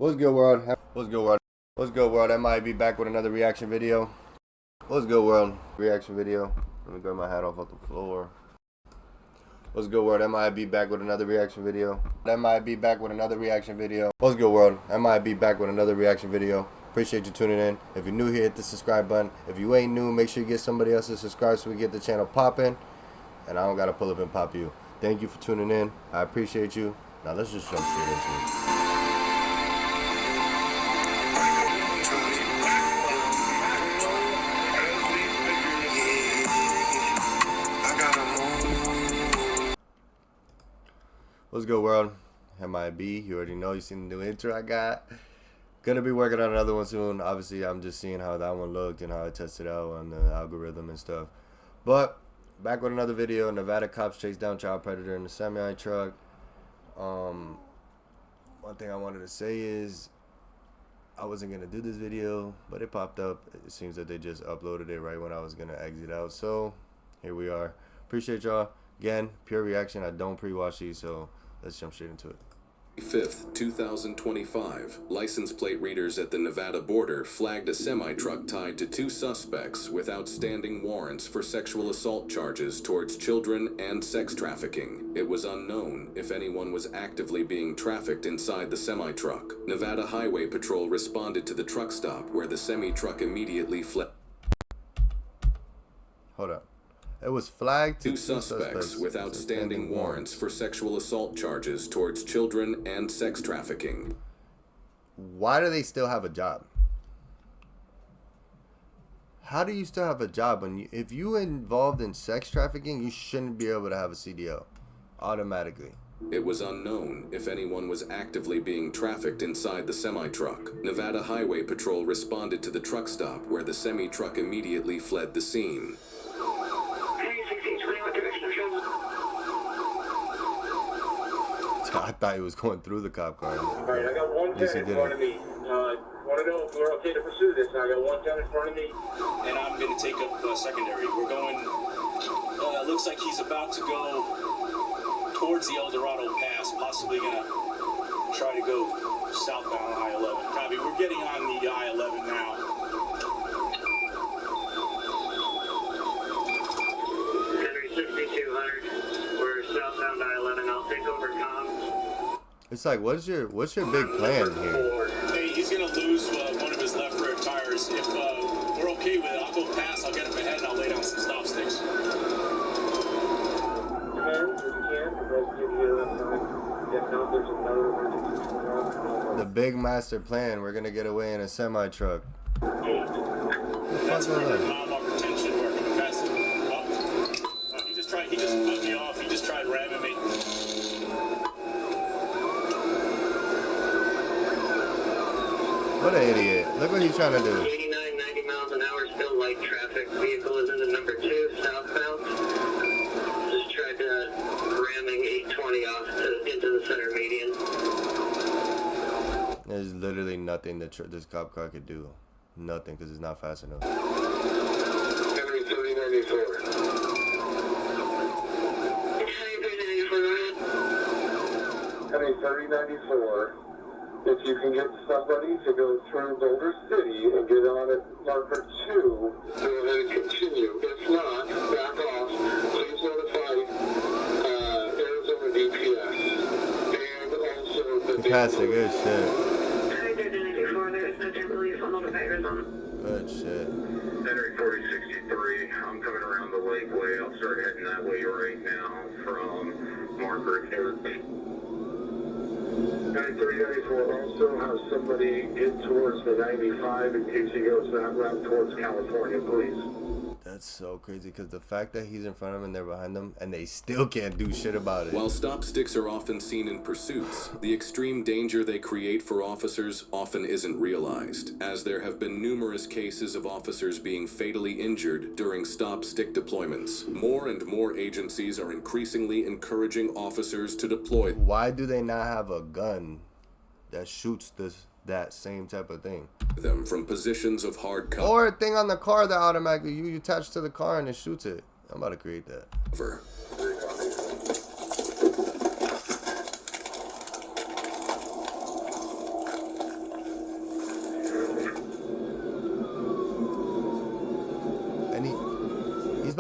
What's good, world? What's good, world? What's good, world? MIAB back with another reaction video. What's good, world? Reaction video. Let me grab my hat off the floor. What's good, world? MIAB back with another reaction video. MIAB back with another reaction video. What's good, world? MIAB back with another reaction video. Appreciate you tuning in. If you're new here, hit the subscribe button. If you ain't new, make sure you get somebody else to subscribe so we get the channel popping. And I don't gotta pull up and pop you. Thank you for tuning in. I appreciate you. Now let's just jump straight into it. What's good, world? MIB, you already know. You seen the new intro I got. Gonna be working on another one soon. Obviously, I'm just seeing how that one looked and how I tested out on the algorithm and stuff. But back with another video. Nevada cops chase down child predator in a semi truck. One thing I wanted to say is I wasn't gonna do this video, but it popped up. It seems that they just uploaded it right when I was gonna exit out. So here we are. Appreciate y'all. Again, pure reaction. I don't pre-watch these, so let's jump straight into it. 5th, 2025, license plate readers at the Nevada border flagged a semi-truck tied to 2 suspects with outstanding warrants for sexual assault charges towards children and sex trafficking. It was unknown if anyone was actively being trafficked inside the semi-truck. Nevada Highway Patrol responded to the truck stop, where the semi-truck immediately fled. Hold up. It was flagged to 2 suspects with outstanding warrants for sexual assault charges towards children and sex trafficking. Why do they still have a job? How do you still have a job when if you involved in sex trafficking, you shouldn't be able to have a CDL automatically? It was unknown if anyone was actively being trafficked inside the semi-truck. Nevada Highway Patrol responded to the truck stop, where the semi-truck immediately fled the scene. I thought he was going through the cop car. Alright, I got 110 in front of me. Want to know if we're okay to pursue this? I got 110 in front of me. And I'm going to take up secondary. We're going, looks like he's about to go towards the El Dorado Pass, possibly going to try to go southbound I-11. Copy, we're getting on the I-11 now. Henry 6200, we're southbound I-11. I'll take over comms. It's like, what's your big plan here? Hey, he's going to lose one of his left rear tires. If we're okay with it, I'll go past, I'll get him ahead, and I'll lay down some stop sticks. The big master plan. We're gonna get away in a semi truck. That's for mile retention. We're coming past him. He just cut me off. He just tried ramming me. What an idiot. Look what he's trying to do. 89, 90 miles an hour, still light traffic. Vehicle is in the number 2, southbound. Just tried ramming 820 off into the center median. There's literally nothing that this cop car could do. Nothing, because it's not fast enough. Henry 3094. Henry 3094. If you can get somebody to go through Boulder City and get on at marker 2, we'll then continue. If not, back off. Please notify Arizona DPS. And also the Fantastic, good shit. There's no relief on the Arizona. Good shit. Henry 4063, I'm coming around the lakeway. I'll start heading that way right now from marker 2. 9394 also have somebody get towards the 95 in case he goes that route towards California, please. That's so crazy, because the fact that he's in front of him and they're behind him and they still can't do shit about it. While stop sticks are often seen in pursuits, the extreme danger they create for officers often isn't realized, as there have been numerous cases of officers being fatally injured during stop stick deployments. More and more agencies are increasingly encouraging officers to deploy. Why do they not have a gun that shoots that same type of thing? Them from positions of hard cover. Or a thing on the car that automatically you attach to the car and it shoots it. I'm about to create that.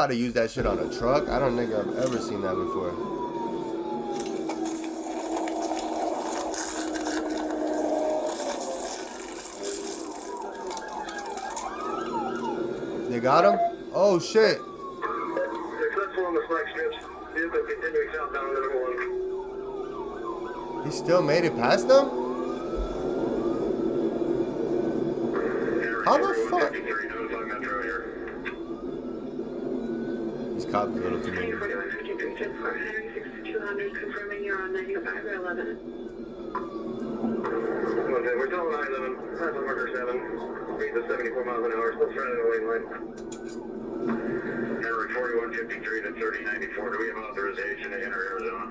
about to use that shit on a truck? I don't think I've ever seen that before. They got him? Oh shit. Successful on the flag strips. Vehicle continuing southbound to number 1. He still made it past them? How the fuck? He's copped a little too many. Confirming you're on 95 or 11. We're still on I-11. That's on marker 7. Speed to 74 miles an hour. Still surrounded in the lane line. Air 4153 to 3094. Do we have authorization to enter Arizona?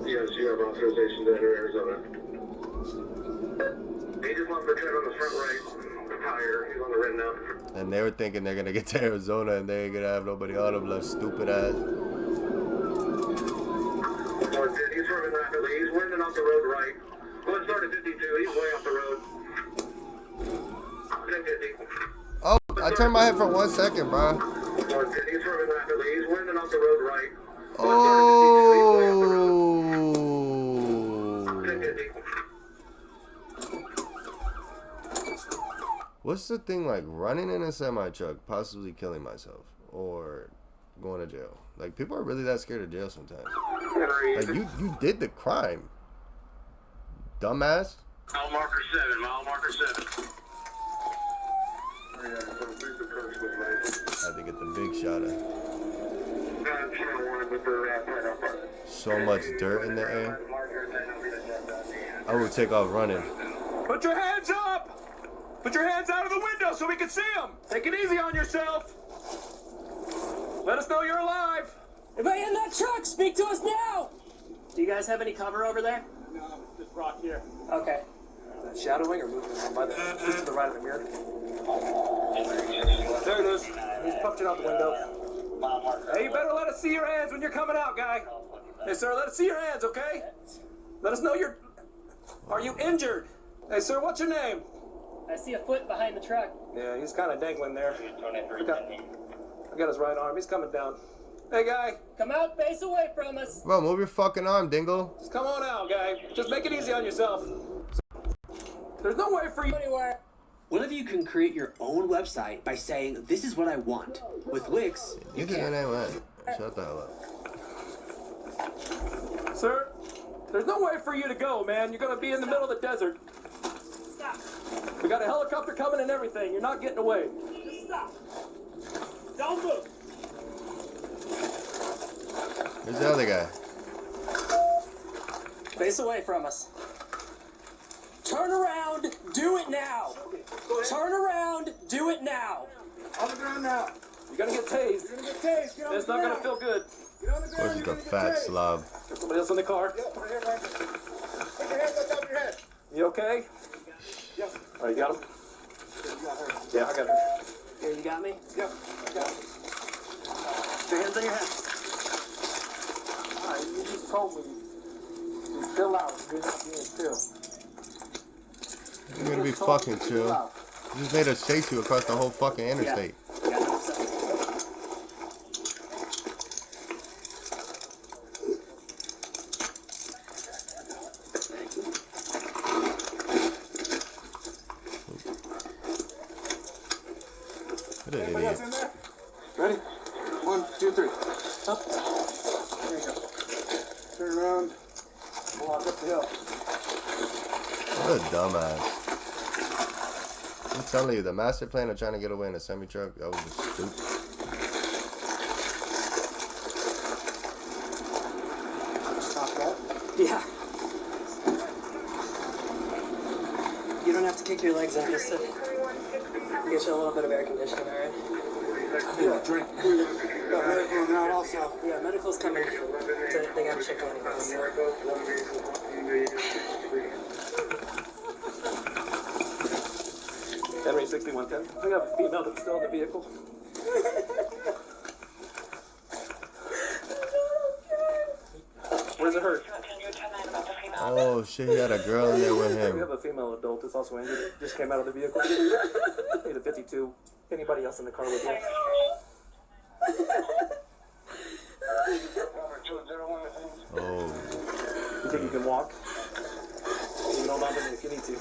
Yes, you have authorization to enter Arizona. He just lost the tread on the front right tire. He's on the rim now. And they were thinking they're gonna get to Arizona and they ain't gonna have nobody on them left, stupid ass. He's swerving rapidly. He's winding off the road right. Let's start at 52. He's way off the road. 1050. Oh, I turned my head for 1 second, bro. He's swerving rapidly. He's winding off the road right. What's the thing like running in a semi truck, possibly killing myself, or going to jail? Like, people are really that scared of jail sometimes. Like, you did the crime, dumbass. Mile marker 7. Mile marker 7. I had to get the big shot at. So much dirt in the air. I would take off running. Put your hands up! Put your hands out of the window so we can see them! Take it easy on yourself! Let us know you're alive! Everybody in that truck, speak to us now! Do you guys have any cover over there? No, just rock here. Okay. Is that shadowing or moving around by just to the right of the mirror? There it is. He's puffed it out the window. Hey, you better let us see your hands when you're coming out, guy. Hey, sir, let us see your hands, okay? Let us know you're... Are you injured? Hey, sir, what's your name? I see a foot behind the truck. Yeah, he's kind of dangling there. I got his right arm. He's coming down. Hey, guy. Come out, face away from us. Bro, move your fucking arm, dingle. Just come on out, guy. Just make it easy on yourself. There's no way for you anywhere. One of you can create your own website by saying, "This is what I want." With Wix, you can. Shut the hell up. Sir, there's no way for you to go, man. You're going to be in the middle of the desert. Stop. We got a helicopter coming and everything. You're not getting away. Just stop. Don't move. Where's the other guy? Face away from us. Turn around, do it now. Turn around, do it now. On the ground now. You're going to get tased. You're going to get tased. Get on the ground. It's not going to feel good. Get on the Of course, he's a fat slob. There's somebody else in the car. Yeah, put your hand on top of your head. You okay? Yeah. All right, you got him? Yeah, I got him. Here, you got me? Yeah, I got it. Put your hands on your head. All right, you just told me. You still out. You're not being still. You're gonna be fucking chill. You just made us chase you across the whole fucking interstate. Yeah. What an idiot. Ready? 1, 2, 3. Up. There you go. Turn around. Walk up the hill. What a dumbass. I'm telling you, the master plan of trying to get away in a semi-truck, that was just stupid. Stop that. Yeah. You don't have to kick your legs up, just sit. Get you a little bit of air conditioning, alright? Yeah, drink. Got medical now also. Yeah, medical's coming. They gotta check on you. Henry 6110. We have a female that's still in the vehicle. Where's it hurt? Oh shit. shit, he had a girl in there with We him. have a female adult that's also injured. Just came out of the vehicle. Need a 52. Anybody else in the car with you? Oh. You think you can walk? You can hold on to me if you need to.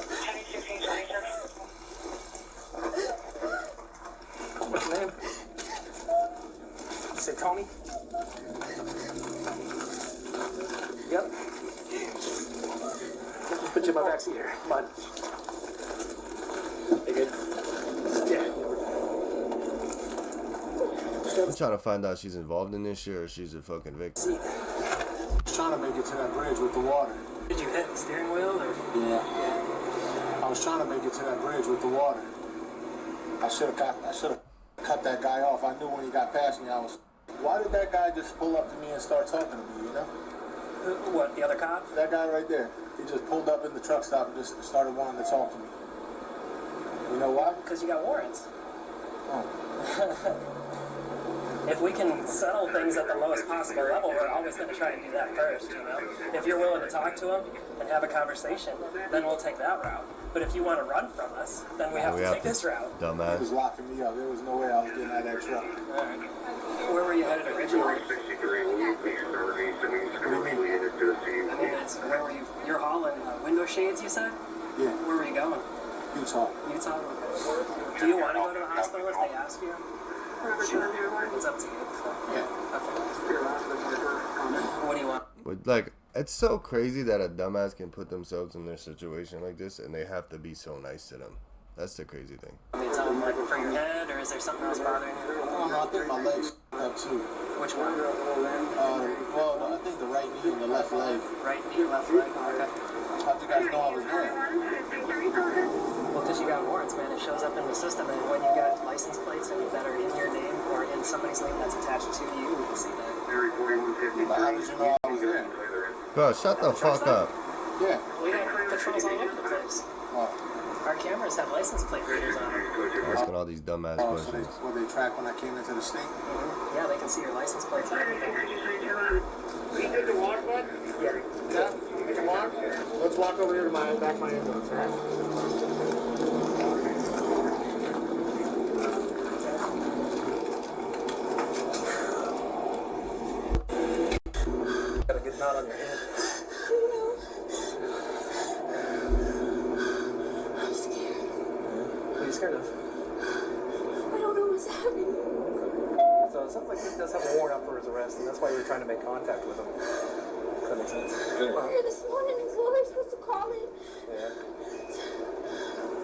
What's your name? You say Tony? Yep. Just put you in my backseat here. Come on. You good? Yeah. I'm trying to find out she's involved in this shit or she's a fucking victim. I was trying to make it to that bridge with the water. Did you hit the steering wheel or? Yeah. I was trying to make it to that bridge with the water. I should have cut that guy off. I knew when he got past me, why did that guy just pull up to me and start talking to me, you know? What, the other cop? That guy right there. He just pulled up in the truck stop and just started wanting to talk to me. You know why? Because you got warrants. Oh. If we can settle things at the lowest possible level, we're always going to try and do that first, you know? If you're willing to talk to him and have a conversation, then we'll take that route. But if you want to run from us, then we have to take this route. He was Dumbass. locking me up. There was no way I was getting out of that truck. All right. Where were you headed originally? I mean, where were you? You're hauling window shades, you said? Yeah. Where were you going? Utah. Utah? Okay. Do you want to go to the hospital if they ask you? It's up to you. Yeah. What do you want? But like, it's so crazy that a dumbass can put themselves in their situation like this and they have to be so nice to them. That's the crazy thing. I mean, something like for your head, or is there something else bothering you? No, I think my legs up too. Which one? Well, I think the right knee and the left leg. Right knee, left leg? Okay. How'd you guys know I was there? Well, because you got warrants, man. It shows up in the system, and when you got license plates that are in your name or in somebody's name that's attached to you, we can see that. But how did you know I was there? Bro, shut the fuck up. Yeah. We have patrols all over the place. Oh. Our cameras have license plate readers on them. Asking all these dumbass So questions. were they tracked when I came into the state? Yeah, they can see your license plates and everything. You take a walk, bud? Yeah. Yeah? Take a walk? Let's walk over here to my back of my ambulance, all right? Got a good knot on your head. I'm scared. What are you scared of? I don't know what's happening. So it sounds like he does have a warrant out for his arrest, and that's why you're trying to make contact with him. That makes sense. Earlier this morning, his lawyer was supposed to call in. Yeah.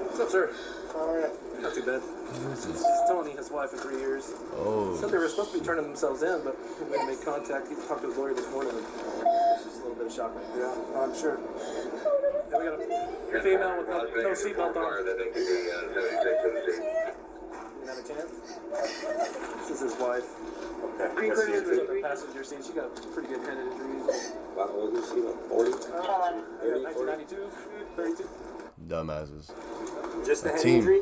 What's up, sir? All right. Not too bad. Jesus. He's telling his wife for 3 years. Oh. Said they were supposed to be turning themselves in, but when they made contact, he talked to his lawyer this morning. And it's just a little bit of shock. Yeah, I'm sure. Yeah, we got a female with no seatbelt on. Not a chance? This is his wife. Okay. She's in the passenger seat. She got pretty good head injuries. How old is she? Like 40? 1992, 32. Dumbasses. Just the A head team injury?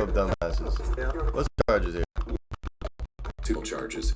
of dumbasses. Yeah. What's the charges here? 2 charges.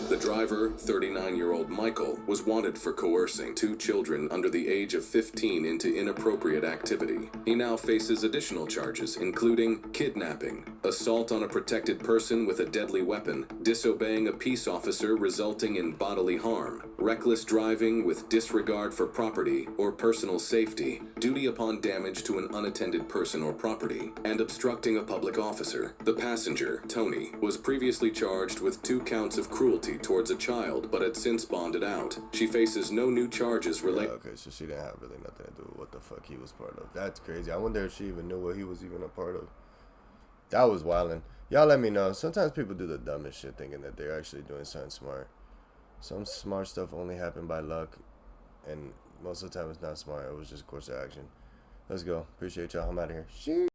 The driver, 39-year-old Michael, was wanted for coercing 2 children under the age of 15 into inappropriate activity. He now faces additional charges, including kidnapping, assault on a protected person with a deadly weapon, disobeying a peace officer resulting in bodily harm, reckless driving with disregard for property or personal safety, duty upon damage to an unattended person or property, and obstructing a public officer. The passenger, Tony, was previously charged with 2 counts of cruelty towards a child, but had since bonded out. She faces no new charges related. Okay, so she didn't have really nothing to do with what the fuck he was part of. That's crazy. I wonder if she even knew what he was even a part of. That was wildin'. Y'all let me know. Sometimes people do the dumbest shit thinking that they're actually doing something smart. Some smart stuff only happened by luck, and most of the time it's not smart. It was just course of action. Let's go. Appreciate y'all. I'm out of here.